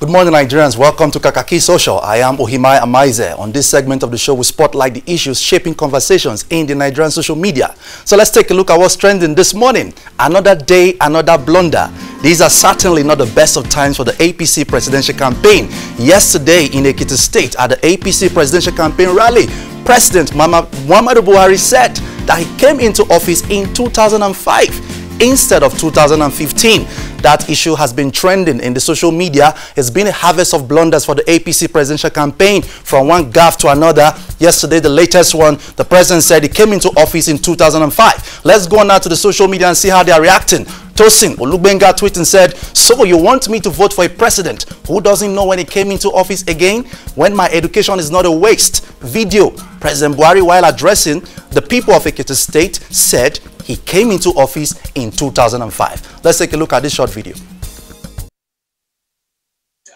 Good morning, Nigerians. Welcome to Kakaaki Social. I am Ohimai Amaize. On this segment of the show, we spotlight the issues shaping conversations in the Nigerian social media. So let's take a look at what's trending this morning. Another day, another blunder. These are certainly not the best of times for the APC presidential campaign. Yesterday in Ekiti State at the APC presidential campaign rally, President Muhammadu Buhari said that he came into office in 2005 instead of 2015. That issue has been trending in the social media. It's been a harvest of blunders for the APC presidential campaign, from one gaffe to another. Yesterday, the latest one, the president said he came into office in 2005. Let's go now to the social media and see how they are reacting. Tosin Olugbenga tweeted and said, "So you want me to vote for a president who doesn't know when he came into office again? When my education is not a waste?" Video. President Buhari, while addressing the people of Ekiti State, said he came into office in 2005. Let's take a look at this short video.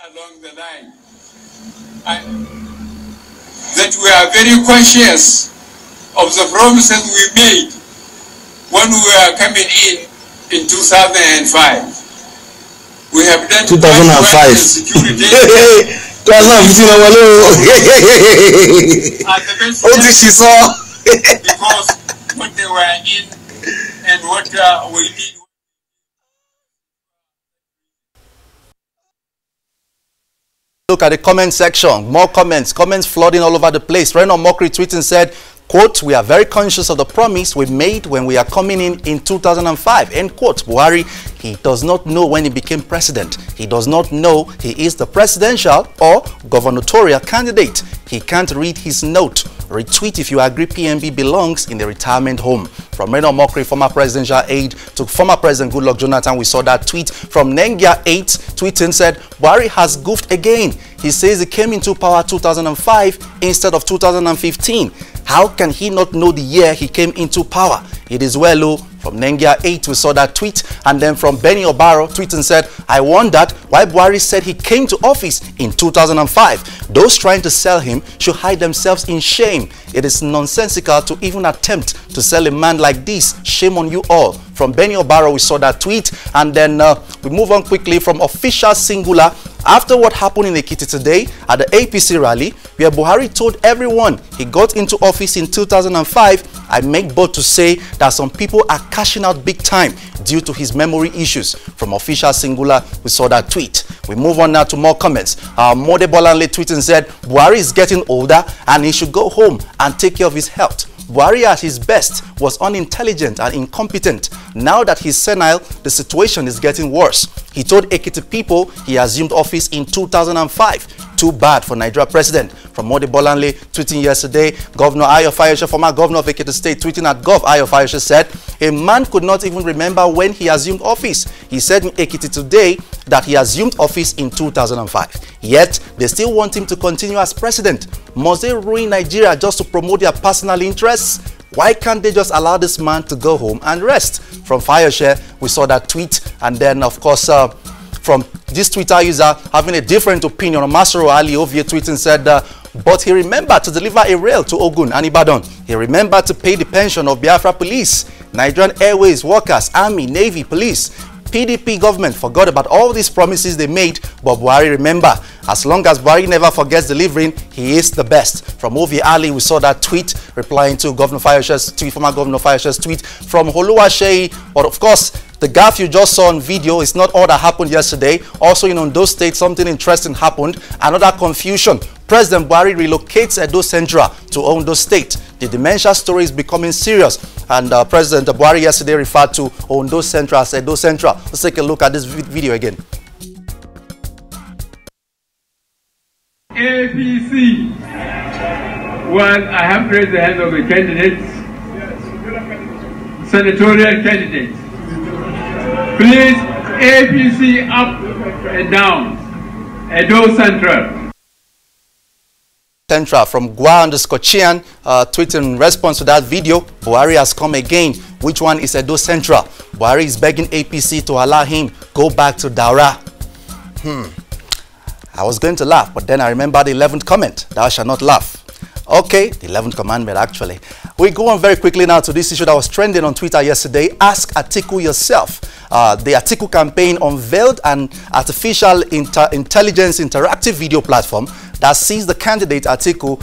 Along the line, that we are very conscious of the promises we made when we were coming in 2005. We have done 2005 security. 2015. Because what they were in and what we did. Look at the comment section. More comments flooding all over the place. Reno Mokri tweeting said, quote, "We are very conscious of the promise we made when we are coming in 2005. End quote. Buhari, he does not know when he became president. He does not know he is the presidential or gubernatorial candidate. He can't read his note. Retweet if you agree PMB belongs in the retirement home." From Reno Mokri, former presidential aide, to former President Goodluck Jonathan, we saw that tweet from Nengia 8, tweeting said, "Buhari has goofed again. He says he came into power 2005 instead of 2015. How can he not know the year he came into power? It is well, oh." From Nengia 8, we saw that tweet. And then from Benny Obaro, tweeting said, "I wondered why Buhari said he came to office in 2005. Those trying to sell him should hide themselves in shame. It is nonsensical to even attempt to sell a man like this. Shame on you all." From Benny Obaro, we saw that tweet. And then we move on quickly from Official Singular. After what happened in Ekiti today at the APC rally, where Buhari told everyone he got into office in 2005, I make bold to say that some people are cashing out big time due to his memory issues. From Official Singular, we saw that tweet. We move on now to more comments. Mode Bolanle tweeting said, "Buhari is getting older and he should go home and take care of his health. Buhari at his best was unintelligent and incompetent. Now that he's senile, the situation is getting worse. He told Ekiti people he assumed office in 2005. Too bad for Nigeria president." From Mode Bolanle tweeting yesterday, Governor Ayo Fayose, former governor of Ekiti State, tweeting at Gov. Ayo Fayose said, "A man could not even remember when he assumed office. He said in Ekiti today that he assumed office in 2005. Yet, they still want him to continue as president. Must they ruin Nigeria just to promote their personal interests? Why can't they just allow this man to go home and rest?" From Fayose, we saw that tweet. And then, of course, from this Twitter user having a different opinion, Masoro Ali Ovie tweeting said, "But he remembered to deliver a rail to Ogun and Ibadan. He remembered to pay the pension of Biafra police, Nigerian Airways workers, Army, Navy, police. PDP government forgot about all these promises they made, but Buhari remember. As long as Buhari never forgets delivering, he is the best." From Ovie Ali, we saw that tweet replying to Governor Fayose's tweet, former Governor Fayose's tweet. From Oluwaseyi, but of course, the gaffe you just saw on video is not all that happened yesterday. Also in Ondo State, something interesting happened. Another confusion. President Buhari relocates Edo Central to Ondo State. The dementia story is becoming serious. And President Buhari yesterday referred to Ondo Central as Edo Central. Let's take a look at this video again. APC. Well, I have raised the hand of the candidates, senatorial candidates. Please, APC up and down. Edo Central. From Gua_Chian, tweeting in response to that video, "Buhari has come again. Which one is Edo Central? Buhari is begging APC to allow him go back to Daura." I was going to laugh, but then I remember the 11th comment, "Thou shalt not laugh." Okay, the 11th commandment actually. We go on very quickly now to this issue that was trending on Twitter yesterday. Ask Atiku yourself. The Atiku campaign unveiled an artificial intelligence interactive video platform that sees the candidate Atiku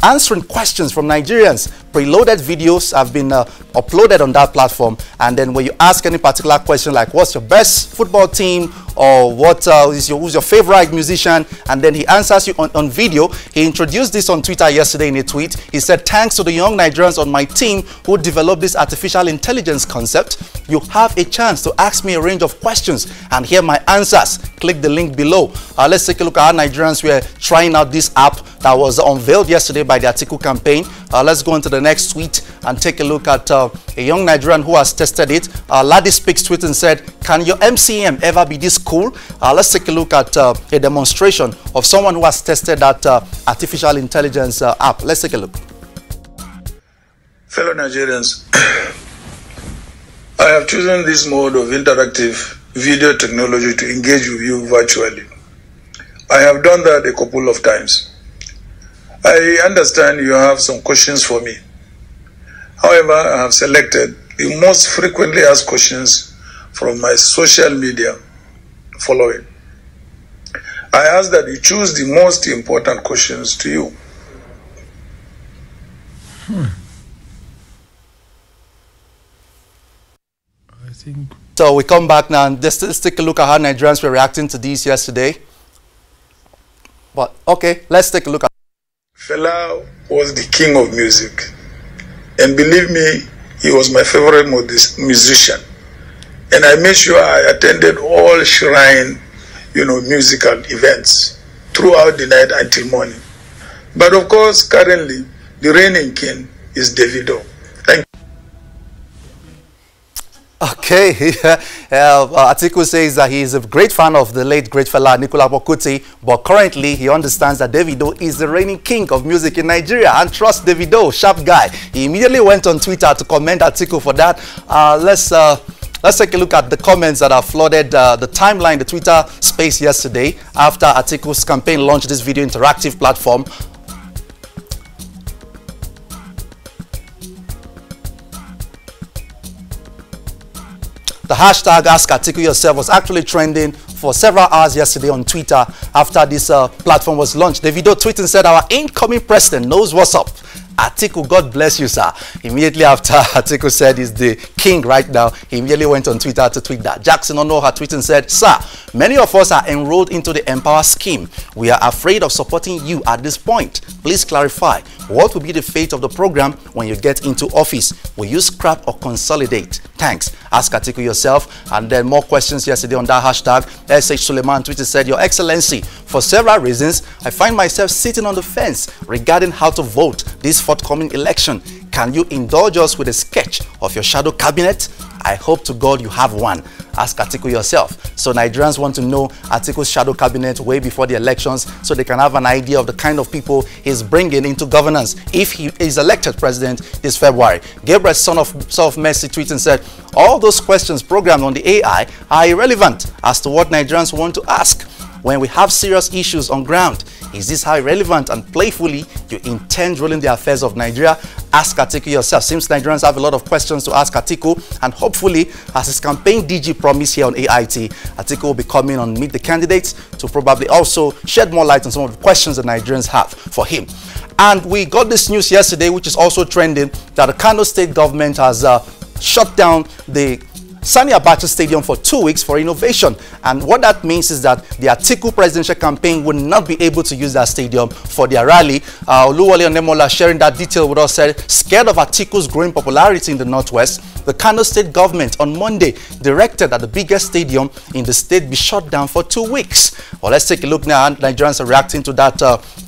answering questions from Nigerians. Preloaded videos have been uploaded on that platform, and then when you ask any particular question like what's your best football team or who's your favorite musician, and then he answers you on video. He introduced this on Twitter yesterday in a tweet. He said, thanks to the young Nigerians on my team who developed this artificial intelligence concept, you have a chance to ask me a range of questions and hear my answers. Click the link below. Let's take a look at how Nigerians were trying out this app that was unveiled yesterday by the Atiku campaign. Let's go into the next tweet and take a look at a young Nigerian who has tested it. Laddie Speaks tweet and said, can your MCM ever be this cool? Let's take a look at a demonstration of someone who has tested that artificial intelligence app. Let's take a look. Fellow Nigerians, I have chosen this mode of interactive video technology to engage with you virtually. I have done that a couple of times. I understand you have some questions for me. However, I have selected the most frequently asked questions from my social media following. I ask that you choose the most important questions to you. I think. So we come back now and let's take a look at how Nigerians were reacting to these yesterday. But okay, let's take a look at. Fela was the king of music, and believe me, he was my favorite musician. And I made sure I attended all shrine, musical events throughout the night until morning. But of course, currently, the reigning king is Davido. Thank you. Okay, Atiku says that he is a great fan of the late great fella Nicola Bokuti, but currently he understands that Davido is the reigning king of music in Nigeria and trusts Davido, sharp guy. He immediately went on Twitter to commend Atiku for that. Let's take a look at the comments that have flooded the timeline, the Twitter space yesterday after Atiku's campaign launched this video interactive platform. The hashtag Ask Atiku Yourself was actually trending for several hours yesterday on Twitter after this platform was launched. Davido tweeted and said, our incoming president knows what's up. Atiku, God bless you, sir. Immediately after Atiku said he's the king right now, he immediately went on Twitter to tweet that. Jackson Onoha tweeted and said, sir, many of us are enrolled into the Empower scheme. We are afraid of supporting you at this point. Please clarify, what will be the fate of the program when you get into office? Will you scrap or consolidate? Thanks. Ask Atiku Yourself. And then more questions yesterday on that hashtag. SH Suleiman tweeted said, Your Excellency, for several reasons, I find myself sitting on the fence regarding how to vote this forthcoming election. Can you indulge us with a sketch of your shadow cabinet? I hope to God you have one. Ask Atiku Yourself. So Nigerians want to know Atiku's shadow cabinet way before the elections so they can have an idea of the kind of people he's bringing into governance if he is elected president this February. Gabriel, son of Mercy, tweeted and said, all those questions programmed on the AI are irrelevant as to what Nigerians want to ask. When we have serious issues on ground, is this how irrelevant and playfully you intend ruling the affairs of Nigeria? Ask Atiku Yourself. Seems Nigerians have a lot of questions to ask Atiku, and hopefully, as his campaign DG promised here on AIT, Atiku will be coming on Meet the Candidates to probably also shed more light on some of the questions that Nigerians have for him. And we got this news yesterday, which is also trending, that the Kano State government has shut down the Sani Abacha Stadium for 2 weeks for innovation. And what that means is that the Atiku presidential campaign will not be able to use that stadium for their rally. Oluwole Onemola sharing that detail with us said, scared of Atiku's growing popularity in the Northwest, the Kano State government on Monday directed that the biggest stadium in the state be shut down for 2 weeks. Well, let's take a look now. Nigerians are reacting to that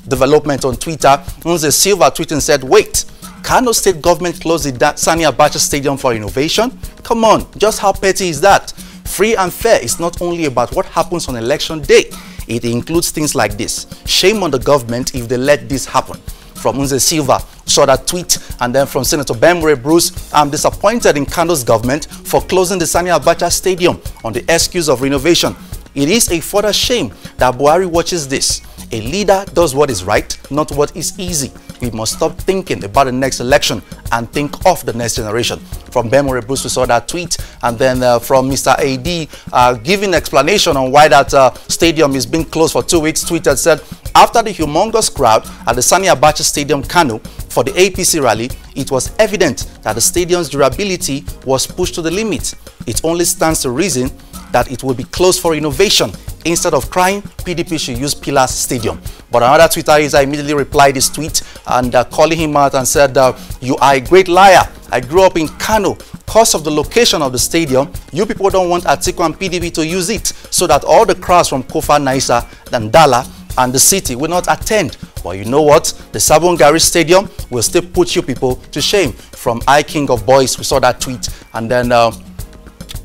development on Twitter. Nze Silva tweeted and said, wait, Kano State government closed the Sani Abacha Stadium for innovation? Come on, just how petty is that? Free and fair is not only about what happens on election day. It includes things like this. Shame on the government if they let this happen. From Nze Silva, saw that tweet. And then from Senator Bemre Bruce, I'm disappointed in Kano's government for closing the Sani Abacha Stadium on the excuse of renovation. It is a further shame that Buhari watches this. A leader does what is right, not what is easy. we must stop thinking about the next election and think of the next generation. From Memory Bruce, we saw that tweet, and then from Mr. AD giving explanation on why that stadium is being closed for 2 weeks. Tweeted said, after the humongous crowd at the Sani Abacha Stadium, Kano, for the APC rally, it was evident that the stadium's durability was pushed to the limit. It only stands to reason that it will be closed for innovation. Instead of crying, PDP should use Pillars Stadium. But another Twitter user immediately replied his tweet and calling him out and said, you are a great liar. I grew up in Kano. Because of the location of the stadium, you people don't want Atiku and PDP to use it so that all the crowds from Kofa, Naisa, Dandala and the city will not attend. But you know what? The Sabon Gari Stadium will still put you people to shame. From I King of Boys, we saw that tweet, and then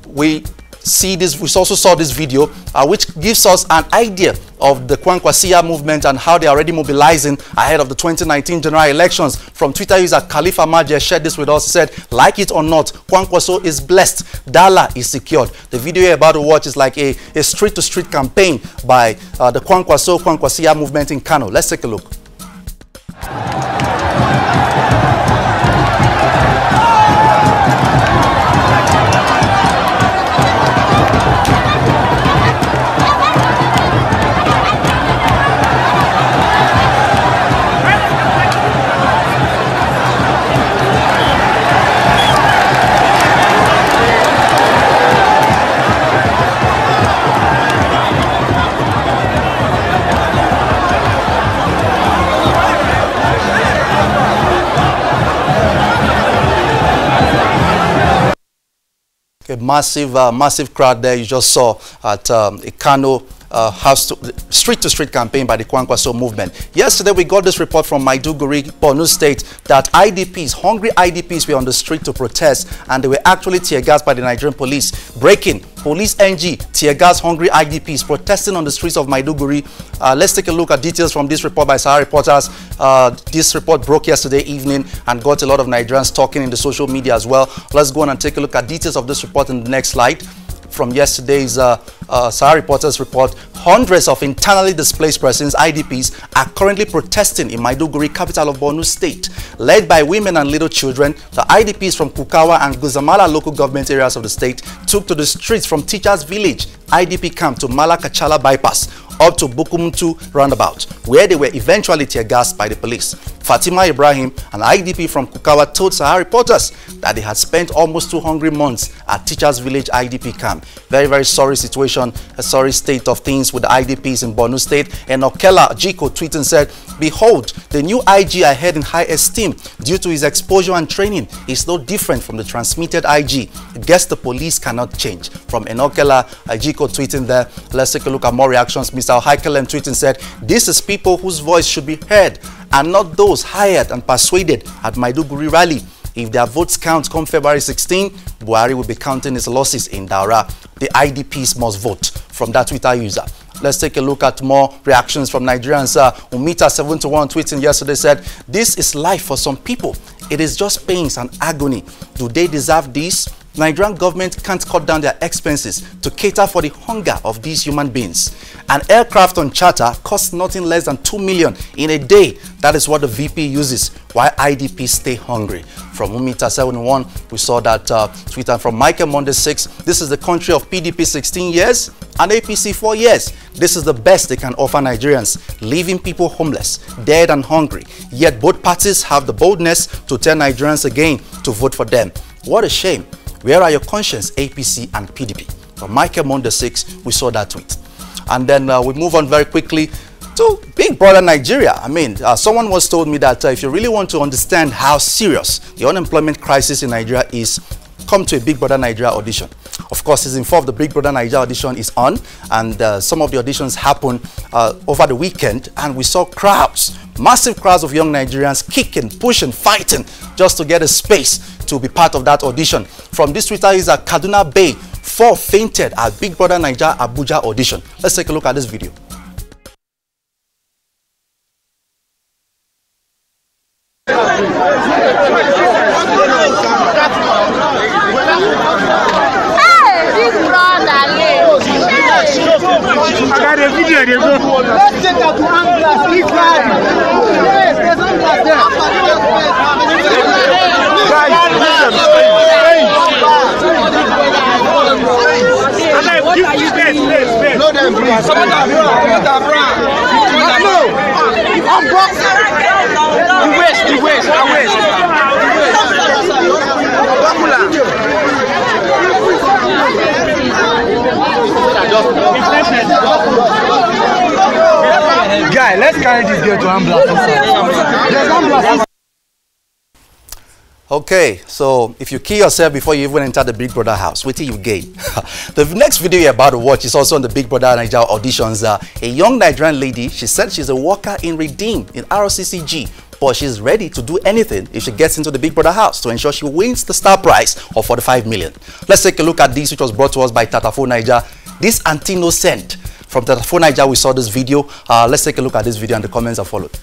we also saw this video which gives us an idea of the Kwankwasiya movement and how they are already mobilizing ahead of the 2019 general elections. From Twitter user Khalifa Maje shared this with us. He said, like it or not, Kwankwaso is blessed. Dala is secured. The video you're about to watch is like a street-to-street campaign by the Kwankwasiya movement in Kano. Let's take a look. A massive crowd there you just saw at a Kano street-to-street campaign by the Kwankwaso movement. Yesterday, we got this report from Maiduguri, Borno State, that IDPs, hungry IDPs, were on the street to protest, and they were actually tear-gassed by the Nigerian police. Breaking: Police NG tear-gas hungry IDPs protesting on the streets of Maiduguri. Let's take a look at details from this report by Sahara Reporters. This report broke yesterday evening and got a lot of Nigerians talking in the social media as well. Let's go on and take a look at details of this report in the next slide. From yesterday's Sahara Reporters report, hundreds of internally displaced persons, IDPs, are currently protesting in Maiduguri, capital of Borno State. Led by women and little children, the IDPs from Kukawa and Guzamala local government areas of the state took to the streets from Teachers Village IDP camp to Malakachala bypass up to Bukumuntu roundabout, where they were eventually tear-gassed by the police. Fatima Ibrahim, an IDP from Kukawa, told Sahara Reporters that they had spent almost 2 hungry months at Teachers Village IDP camp. Very, very sorry situation, a sorry state of things with the IDPs in Borno State. And Okela Jiko tweeted and said, behold, the new IG I had in high esteem due to his exposure and training is no different from the transmitted IG. Guess the police cannot change. From Enokela Jiko tweeting there. Let's take a look at more reactions. Mr. Haikelem tweeting said, this is people whose voice should be heard and not those hired and persuaded at Maiduguri rally. If their votes count come February 16, Buhari will be counting his losses in Daura. The IDPs must vote. From that Twitter user. Let's take a look at more reactions from Nigerians. Umita71 tweeting yesterday said, this is life for some people. It is just pains and agony. Do they deserve this? Nigerian government can't cut down their expenses to cater for the hunger of these human beings. An aircraft on charter costs nothing less than 2 million in a day. That is what the VP uses, while IDPs stay hungry. From Umita71, we saw that Twitter from Michael Monday 6. This is the country of PDP 16 years and APC 4 years. This is the best they can offer Nigerians, leaving people homeless, dead and hungry. Yet both parties have the boldness to tell Nigerians again to vote for them. What a shame. Where are your conscience, APC and PDP? From Michael Monday 6, we saw that tweet. And then we move on very quickly to Big Brother Nigeria. I mean, someone once told me that if you really want to understand how serious the unemployment crisis in Nigeria is, come to a Big Brother Nigeria audition. Of course, it's informed the Big Brother Nigeria audition is on, and some of the auditions happened over the weekend, and we saw crowds, massive crowds of young Nigerians kicking, pushing, fighting just to get a space to be part of that audition. From this Twitter is Kaduna Bay, 4 fainted at Big Brother Nigeria Abuja audition. Let's take a look at this video. I got a video. Let's take out to Anglas. Guy, let's carry this girl to ambulance. Okay, so if you kill yourself before you even enter the Big Brother house, wait till you gain. The next video you're about to watch is also on the Big Brother Nigeria auditions. A young Nigerian lady, she said she's a worker in Redeem in RCCG, but she's ready to do anything if she gets into the Big Brother house to ensure she wins the star prize of 45 million. Let's take a look at this, which was brought to us by Tatafo Nigeria. This Anti-Innocent from Tatafo Nigeria, we saw this video. Let's take a look at this video and the comments that followed.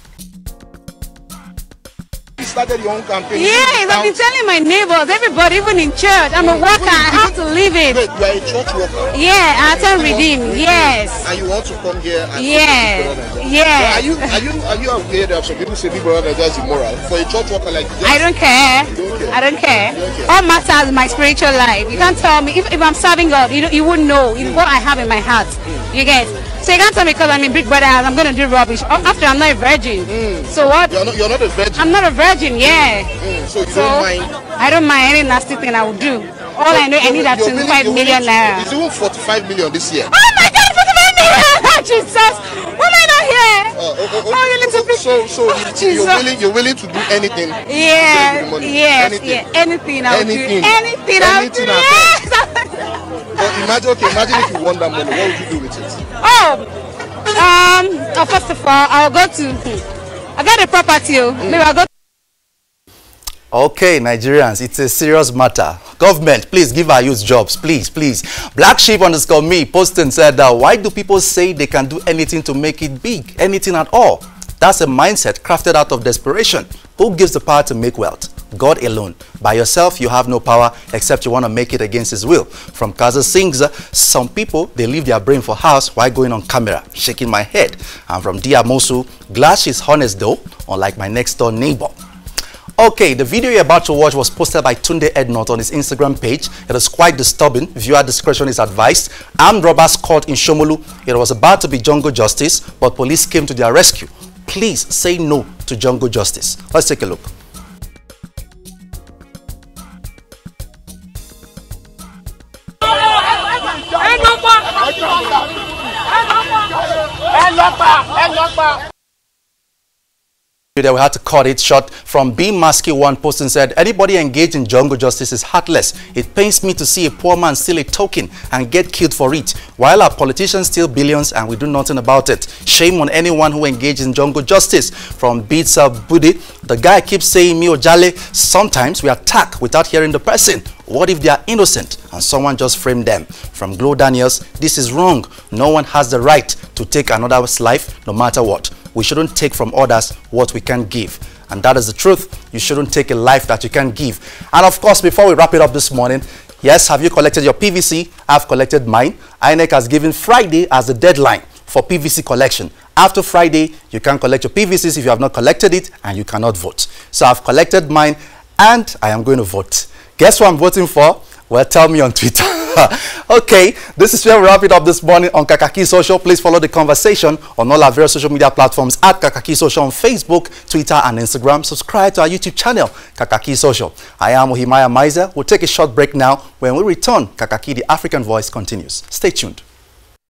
Started your own campaign. Yes, I've been telling my neighbors, everybody, even in church, I'm a worker, I have to leave it. Wait, you are a church worker? Yeah, I attend Redeem, yes. And you want to come here and yes, yes. So are you aware that some people say Big Brother Nigeria is immoral? For a church worker like this? I don't care. I don't care. All matters is my spiritual life. You can't tell me, if I'm serving God, you wouldn't know what I have in my heart. You get? So you can't tell me because I'm in Big Brother I'm going to do rubbish. After I'm not a virgin. So what? You're not a virgin? I'm not a virgin, yeah. So you don't mind? I don't mind any nasty thing I would do. All I know, I need that 25 million naira. It's even 45 million this year. Oh my God, 45 million! Jesus! Why am I not here? You need to be... you're willing to do anything? Yeah, yes, yeah. Anything I'll do. Anything I'll do. Yes! But imagine if you won that money, what would you do with it? First of all, I'll go to... I got a property, maybe I'll go. Okay, Nigerians, it's a serious matter. Government, please give our youth jobs, please, please. Black Sheep _ me posted and said, why do people say they can do anything to make it big? Anything at all? That's a mindset crafted out of desperation. Who gives the power to make wealth? God alone. By yourself, you have no power except you want to make it against his will. From Kaza Sings, some people, they leave their brain for house while going on camera, shaking my head. And from Diamosu, glad she's honest though, unlike my next door neighbor. Okay, the video you're about to watch was posted by Tunde Ednot on his Instagram page. It is quite disturbing. Viewer discretion is advised. Armed robbers caught in Shomolu. It was about to be jungle justice, but police came to their rescue. Please say no to jungle justice. Let's take a look. We had to cut it short. From B Maski one post and said, anybody engaged in jungle justice is heartless. It pains me to see a poor man steal a token and get killed for it, while our politicians steal billions and we do nothing about it. Shame on anyone who engages in jungle justice. From Beats Budi, the guy keeps saying me ojale. Sometimes we attack without hearing the person. What if they are innocent and someone just framed them? From Glow Daniels, this is wrong. No one has the right to take another's life no matter what. We shouldn't take from others what we can't give. And that is the truth. You shouldn't take a life that you can't give. And of course, before we wrap it up this morning, yes, have you collected your PVC? I've collected mine. INEC has given Friday as the deadline for PVC collection. After Friday, you can collect your PVCs if you have not collected it, and you cannot vote. So I've collected mine and I am going to vote. Guess who I'm voting for? Well, tell me on Twitter. Okay, this is where we wrap it up this morning on Kakaaki Social. Please follow the conversation on all our various social media platforms at Kakaaki Social on Facebook, Twitter, and Instagram. Subscribe to our YouTube channel, Kakaaki Social. I am Ohimaya Maiza. We'll take a short break now. When we return, Kakaaki, the African Voice, continues. Stay tuned.